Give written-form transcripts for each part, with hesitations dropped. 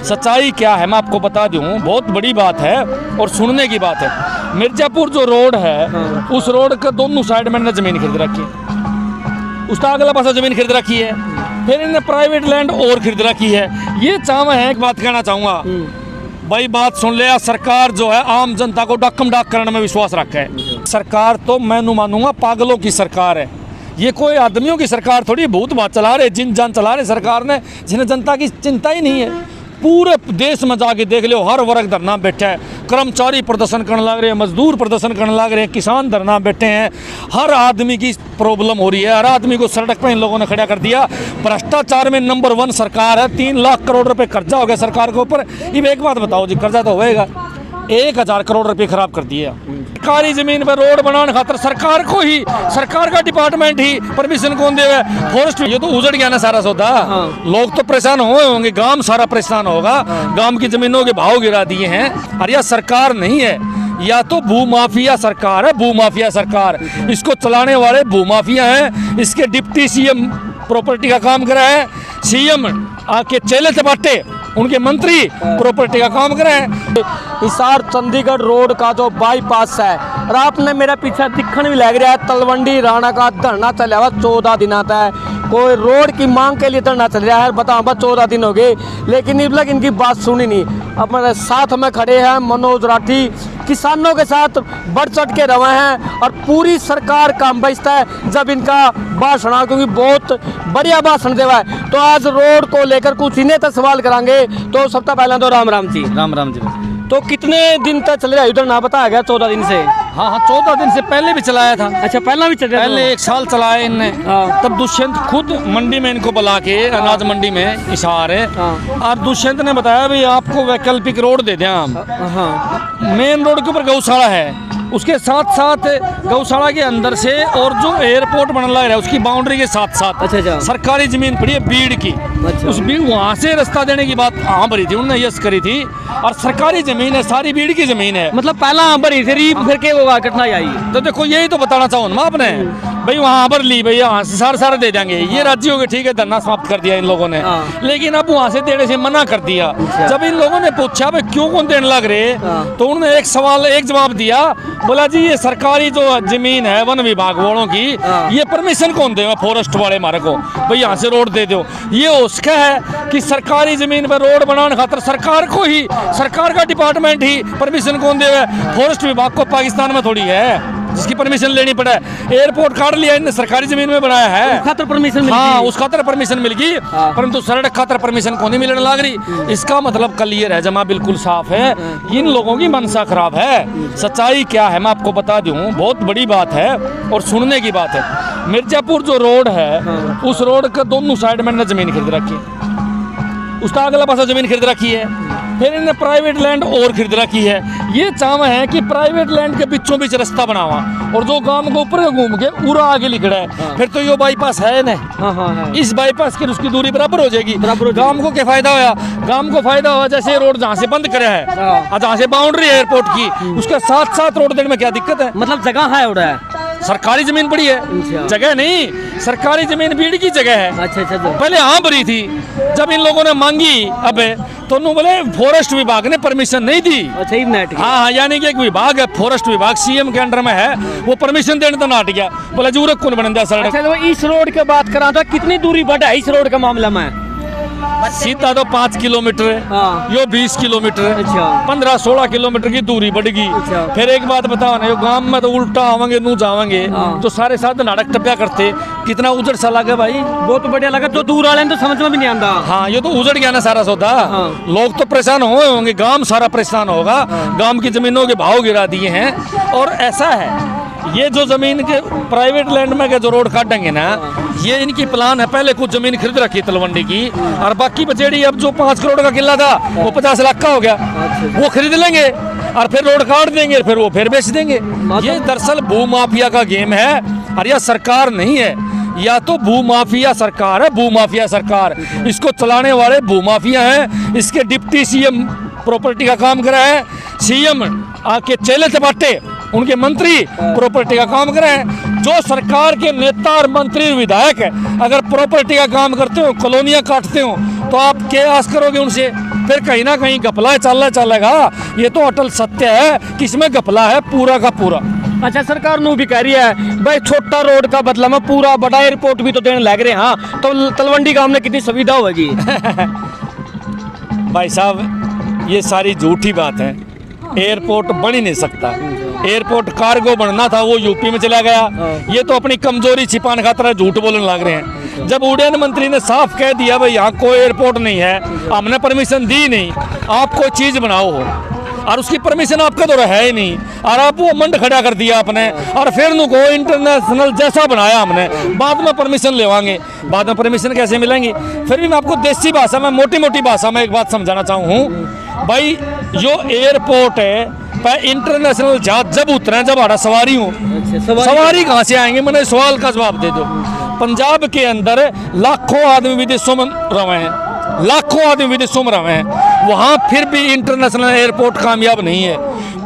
सच्चाई क्या है मैं आपको बता दूं, बहुत बड़ी बात है और सुनने की बात है। मिर्जापुर जो रोड है उस रोड के दोनों साइड में इन्होंने ज़मीन खरीद रखी है, उसका अगला पासा ज़मीन खरीद रखी है, फिर इन्होंने प्राइवेट लैंड और खरीद रखी है। ये चाव है, एक बात कहना चाहूँगा भाई, बात सुन ले। सरकार जो है आम जनता को डाकम डाक करने में विश्वास रखा है। सरकार तो मैं मानूंगा पागलों की सरकार है, ये कोई आदमियों की सरकार थोड़ी। भूत बात चला रहे, जिन जान चला रहे सरकार ने, जिन्हें जनता की चिंता ही नहीं है। पूरे देश में जाके देख लो, हर वर्ग धरना बैठा है। कर्मचारी प्रदर्शन करने लग रहे हैं, मजदूर प्रदर्शन करने लग रहे हैं, किसान धरना बैठे हैं। हर आदमी की प्रॉब्लम हो रही है, हर आदमी को सड़क पर इन लोगों ने खड़ा कर दिया। भ्रष्टाचार में नंबर 1 सरकार है। 3 लाख करोड़ रुपए कर्जा हो गया सरकार के ऊपर। ये एक बात बताओ जी, कर्जा तो होएगा, 1000 करोड़ रुपए खराब कर दिए। सरकारी जमीन पर रोड बनाने खातर सरकार को ही, सरकार का डिपार्टमेंट ही परमिशन कौन देवे? फॉरेस्ट। ये तो उजड़ गया ना सारा सौदा। लोग तो परेशान हुए होंगे, गांव सारा परेशान होगा। गांव की जमीनों के भाव गिरा दिए हैं। और यह सरकार नहीं है, या तो भूमाफिया सरकार है, भूमाफिया सरकार। इसको चलाने वाले भूमाफिया हैं। इसके डिप्टी सीएम प्रॉपर्टी का काम कर रहा है, सीएम आके चेले चपाटे, उनके मंत्री प्रॉपर्टी का काम कर रहे हैं। हिसार चंडीगढ़ रोड का जो बाईपास है, और आपने मेरा पीछे दिखने भी लग रहा है, तलवंडी राणा का धरना चल रहा है 14 दिन आता है। कोई रोड की मांग के लिए धरना चल रहा है, बताओ बस 14 दिन हो गए, लेकिन इनकी बात सुनी नहीं। अब मेरे साथ में खड़े हैं मनोज राठी, किसानों के साथ बढ़ चढ़ के रहे हैं, और पूरी सरकार काम बचता है जब इनका भाषण, क्योंकि बहुत बढ़िया भाषण देवा है। तो आज रोड को लेकर कुछ इन्हें तक सवाल करांगे। तो सबसे पहले तो राम राम जी। राम राम जी। तो कितने दिन तक चल रहा है उधर? ना बताया गया 14 दिन से। हाँ, 14 दिन से पहले भी चलाया था। अच्छा, पहला भी चल रहा? पहले 1 साल चलाया इनने। तब दुष्यंत खुद मंडी में इनको बुला के, अनाज मंडी में हिसार है, और दुष्यंत ने बताया भाई आपको वैकल्पिक रोड दे दें हम। मेन रोड के ऊपर गौशाला है, उसके साथ साथ गौशाला के अंदर से और जो एयरपोर्ट बनने लग रहा है उसकी बाउंड्री के साथ साथ अच्छा। सरकारी जमीन पड़ी है बीड़ की। अच्छा। उस बीड़ वहाँ से रास्ता देने की बात भरी थी उन्होंने, यस करी थी। और सरकारी जमीन है, सारी बीड़ की जमीन है। मतलब पहला भरी थी, फिर के होगा कठिनाई आई? तो देखो यही तो बताना चाहूँ ना आपने भाई, वहाँ भर ली भाई, यहाँ से सारे दे देंगे। ये राजी हो गए, ठीक है, धरना समाप्त कर दिया इन लोगों ने। लेकिन अब वहाँ से देने से मना कर दिया। जब इन लोगों ने पूछा भाई क्यों कौन देने लग रहे, तो उन्होंने एक जवाब दिया, बोला जी ये सरकारी जो जमीन है वन विभाग वालों की, ये परमिशन कौन देगा? फॉरेस्ट वाले हमारे को भाई यहाँ से रोड दे दो। ये उसका है कि सरकारी जमीन पर रोड बनाने खातर सरकार को ही, सरकार का डिपार्टमेंट ही परमिशन कौन देगा? फॉरेस्ट विभाग को पाकिस्तान में थोड़ी है जिसकी परमिशन लेनी पड़े। एयरपोर्ट काट लिया इन्हें, सरकारी जमीन में बनाया है, खातर परमिशन। हाँ, उस खातर परमिशन मिल गई, परंतु सड़क खातर परमिशन को नहीं मिलने लग रही। इसका मतलब क्लियर है, जमा बिल्कुल साफ है, इन लोगों की मनसा खराब है। सच्चाई क्या है मैं आपको बता दूं, बहुत बड़ी बात है और सुनने की बात है। मिर्जापुर जो रोड है उस रोड के दोनों साइड में इन्होंने जमीन खरीद रखी है, उसका अगला पासा जमीन खरीद रखी है, फिर इन्हें प्राइवेट लैंड और खरीद रखी है। ये चाव है कि प्राइवेट लैंड के बीचों बीच रास्ता बनावा, और जो गांव को ऊपर घूम के पूरा आगे लिखड़ा है। फिर तो ये बाईपास है ना, इस बाईपास की उसकी दूरी बराबर हो जाएगी। गांव को क्या फायदा होया? गांव को फायदा हुआ जैसे रोड जहाँ से बंद करे है और जहाँ से बाउंड्री है एयरपोर्ट की, उसके साथ साथ रोड देने में क्या दिक्कत है? मतलब जगह है, उड़ा है, सरकारी जमीन पड़ी है, जगह नहीं, सरकारी जमीन बीड़ की जगह है। अच्छा। पहले हाँ भरी थी, जब इन लोगों ने मांगी अबे तो बोले फॉरेस्ट विभाग ने परमिशन नहीं दी। अच्छा, हाँ, यानी कि एक विभाग है फॉरेस्ट विभाग, सीएम के अंडर में है, वो परमिशन देने तो नाट गया, बोला जरूरत कौन बन दिया सड़क। अच्छा, तो इस रोड की बात करा तो कितनी दूरी बढ़ा है इस रोड का मामला में? सीधा तो 5 किलोमीटर है, यो 20 किलोमीटर है। अच्छा। 15-16 किलोमीटर की दूरी बढ़ेगी। अच्छा। फिर एक बात बताओ ना, यो गांव में तो उल्टा आवेंगे नू जावेंगे, तो सारे साथ नाटक टप्या करते, कितना उजड़ सा लगा भाई, बहुत बढ़िया लगा। तो दूर वाले तो समझ में भी नहीं आता। हाँ, ये तो उजड़ गया ना सारा सौदा। लोग तो परेशान हुए होंगे, गांव सारा परेशान होगा। गांव की जमीनों के भाव गिरा दिए हैं। और ऐसा है, ये जो जमीन के प्राइवेट लैंड में के जो रोड काटेंगे ना, ये इनकी प्लान है। पहले कुछ जमीन खरीद रखी तलवंडी की, और बाकी बचेड़ी अब जो 5 करोड़ का किला था वो 50 लाख का हो गया, वो खरीद लेंगे और फिर रोड काट देंगे, फिर वो फिर बेच देंगे। ये दरअसल भूमाफिया का गेम है, और यह सरकार नहीं है, या तो भूमाफिया सरकार है, भूमाफिया सरकार। इसको चलाने वाले भूमाफिया हैं। इसके डिप्टी सीएम प्रॉपर्टी का काम कर रहा है, सीएम आके चेले चपाटे, उनके मंत्री प्रॉपर्टी का काम कर रहे हैं। जो सरकार के नेता और मंत्री विधायक है, अगर प्रॉपर्टी का काम करते हो, कॉलोनियां काटते हो, तो आप क्या आस करोगे उनसे? फिर कहीं ना कहीं घपला चलेगा। ये तो अटल सत्य है कि इसमें घपला है पूरा का पूरा। अच्छा, सरकार नू भी कह रही है भाई छोटा रोड का बदला में पूरा बड़ा एयरपोर्ट भी तो देने लग रहे हैं। हाँ, तो तलवंडी गांव में कितनी सुविधा होगी। भाई साहब ये सारी झूठी बात है। एयरपोर्ट बन ही नहीं सकता। एयरपोर्ट कार्गो बनना था, वो यूपी में चला गया। ये तो अपनी कमजोरी छिपाने खातिर झूठ बोलने लग रहे हैं। जब उड्डयन मंत्री ने साफ कह दिया भाई यहाँ कोई एयरपोर्ट नहीं है, हमने परमिशन दी नहीं, आप कोई चीज़ बनाओ हो, और उसकी परमिशन आपका तो है ही नहीं, और आप वो मंड खड़ा कर दिया आपने, और फिर उनको इंटरनेशनल जैसा बनाया हमने, बाद में परमिशन लेवाएंगे। बाद में परमिशन कैसे मिलेंगी। फिर भी मैं आपको देसी भाषा में, मोटी मोटी भाषा में एक बात समझाना चाहूँ भाई, जो एयरपोर्ट है पर इंटरनेशनल जहाज जब उतरे, जब हमारा सवारी हो, सवारी कहाँ से आएंगे। मैंने सवाल का जवाब दे दो। पंजाब के अंदर लाखों आदमी विदेशों में रहे हैं, लाखों आदमी विदेशों में रहे हैं, वहाँ फिर भी इंटरनेशनल एयरपोर्ट कामयाब नहीं है।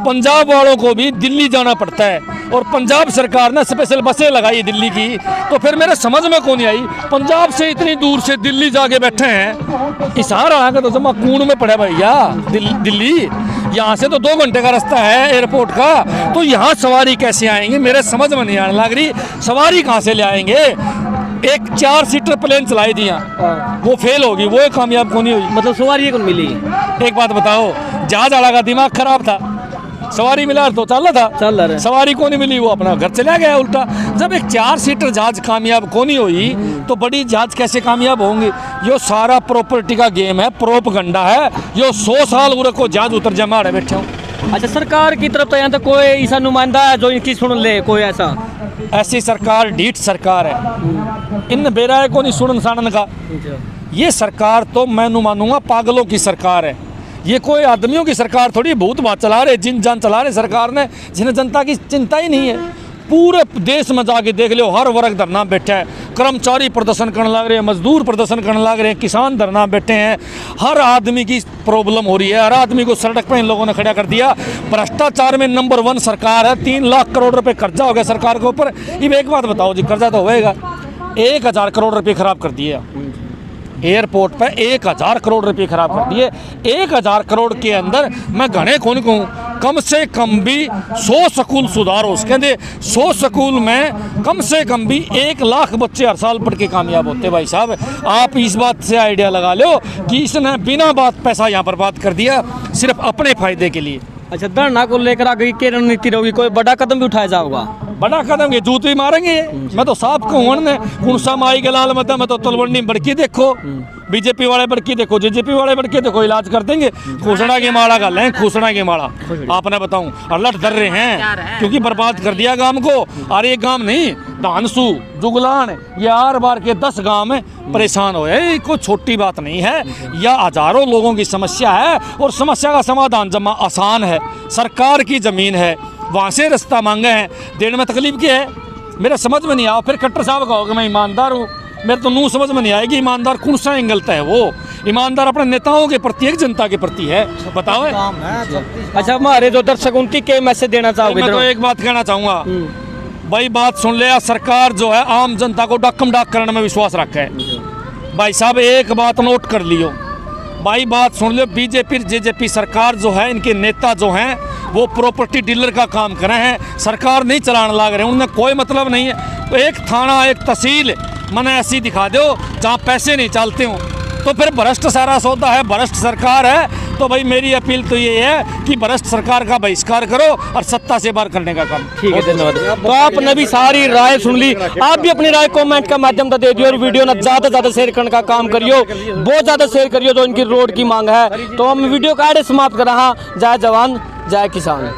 पंजाब वालों को भी दिल्ली जाना पड़ता है, और पंजाब सरकार ने स्पेशल बसें लगाई दिल्ली की। तो फिर मेरे समझ में कौन आई, पंजाब से इतनी दूर से दिल्ली जाके बैठे हैं, इशारा आगे तो जमा कूड़ में पड़े भैया दिल्ली। यहाँ से तो 2 घंटे का रास्ता है एयरपोर्ट का, तो यहाँ सवारी कैसे आएंगे, मेरे समझ में नहीं आने लग रही। सवारी कहाँ से ले आएंगे। एक 4 सीटर प्लेन चलाई दिया, वो फेल होगी, वो कामयाब कौन नहीं हुई। मतलब सवारी कौन मिली। एक बात बताओ, जहाज वाला का दिमाग खराब था, सवारी मिला तो चल रहा था, सवारी को नहीं मिली, वो अपना घर चला गया उल्टा। जब एक 4 सीटर जहाज कामयाब को नहीं हुई, तो बड़ी जहाज कैसे कामयाब होंगे। यो सारा प्रॉपर्टी का गेम है, प्रोपगंडा है। यो 100 साल उरे को जहाज उतर जमा रहे बैठे हो। अच्छा, सरकार की तरफ तो यहाँ तक कोई ऐसा नुमाइंदा है जो इनकी सुन ले, कोई ऐसी सरकार ढीठ सरकार है। इन बेराए को नहीं सुनन सानन का। ये सरकार तो मैं मानूंगा पागलों की सरकार है। ये कोई आदमियों की सरकार थोड़ी, भूत बात चला रहे, जिन जान चला रहे सरकार ने, जिन्हें जनता की चिंता ही नहीं है। पूरे देश में जाके देख लो, हर वर्ग धरना बैठा है। कर्मचारी प्रदर्शन करने लग रहे हैं, मजदूर प्रदर्शन करने लग रहे हैं, किसान धरना बैठे हैं। हर आदमी की प्रॉब्लम हो रही है, हर आदमी को सड़क पर इन लोगों ने खड़ा कर दिया। भ्रष्टाचार में नंबर 1 सरकार है। 3 लाख करोड़ रुपए कर्जा हो गया सरकार के ऊपर। अब एक बात बताओ जी, कर्जा तो होएगा। 1000 करोड़ रुपये खराब कर दिए एयरपोर्ट पे, 1000 करोड़ रुपए खराब कर दिए। 1000 करोड़ के अंदर मैं घने कौन कहूँ, कम से कम भी 100 स्कूल सुधारो। कहते 100 स्कूल में कम से कम भी 1 लाख बच्चे हर साल पढ़ के कामयाब होते। भाई साहब, आप इस बात से आइडिया लगा लो कि इसने बिना बात पैसा यहाँ पर बात कर दिया, सिर्फ अपने फायदे के लिए। अच्छा, धरना को लेकर आगे की रणनीति रहेगी, कोई बड़ा कदम भी उठाया जाएगा। बड़ा कदम ये जूत भी मारेंगे। मैं तो साफ कहूँ ने कुणसा माई के लाल मत, मैं तो तलवंडी बड़की देखो, बीजेपी वाले बड़की देखो, जेजेपी वाले बड़की देखो, इलाज कर देंगे। खुसड़ा की माला का लें, खुसड़ा की माला आपने बताऊं, और लट डर रहे हैं क्योंकि बर्बाद कर दिया गांव को। और एक गांव नहीं, धानसू, जुगलान, ये 8 बार के 10 गांव में परेशान हो। कोई छोटी बात नहीं है, यह हजारों लोगों की समस्या है, और समस्या का समाधान जमा आसान है। सरकार की ज़मीन है, वहाँ से रास्ता मांगे हैं, देने में तकलीफ क्या है। मेरे समझ में नहीं आओ। फिर खट्टर साहब कहोगे मैं ईमानदार हूँ, मेरे तो नूँ समझ में नहीं आएगी ईमानदार कौन सा एंगल है। वो ईमानदार अपने नेताओं के प्रति, एक जनता के प्रति है। बताओ। अच्छा, हमारे जो दर्शक उनकी क्या मैसेज देना चाहोगे। मैं तो एक बात कहना चाहूँगा भाई, बात सुन ले। सरकार जो है आम जनता को डाकम डाक करने में विश्वास रखा है। भाई साहब, एक बात नोट कर लियो भाई, बात सुन लो। बीजेपी जेजेपी सरकार जो है, इनके नेता जो हैं वो प्रॉपर्टी डीलर का काम कर रहे हैं, सरकार नहीं चलाने लग रहे हैं। उनमें कोई मतलब नहीं है। तो एक थाना, एक तहसील मैंने ऐसी दिखा दो जहाँ पैसे नहीं चलते हों, तो फिर भ्रष्ट सारा सौदा है, भ्रष्ट सरकार है। तो भाई मेरी अपील तो ये है कि भ्रष्ट सरकार का बहिष्कार करो और सत्ता से बाहर करने का काम। ठीक है, धन्यवाद। तो आपने भी सारी राय सुन ली। आप भी अपनी राय कमेंट का माध्यम से दे दियो, और वीडियो ना ज़्यादा से ज़्यादा शेयर करने का काम करियो, बहुत ज़्यादा शेयर करियो जो इनकी रोड की मांग है। तो हम वीडियो का समाप्त कर रहा। जय जवान जय किसान।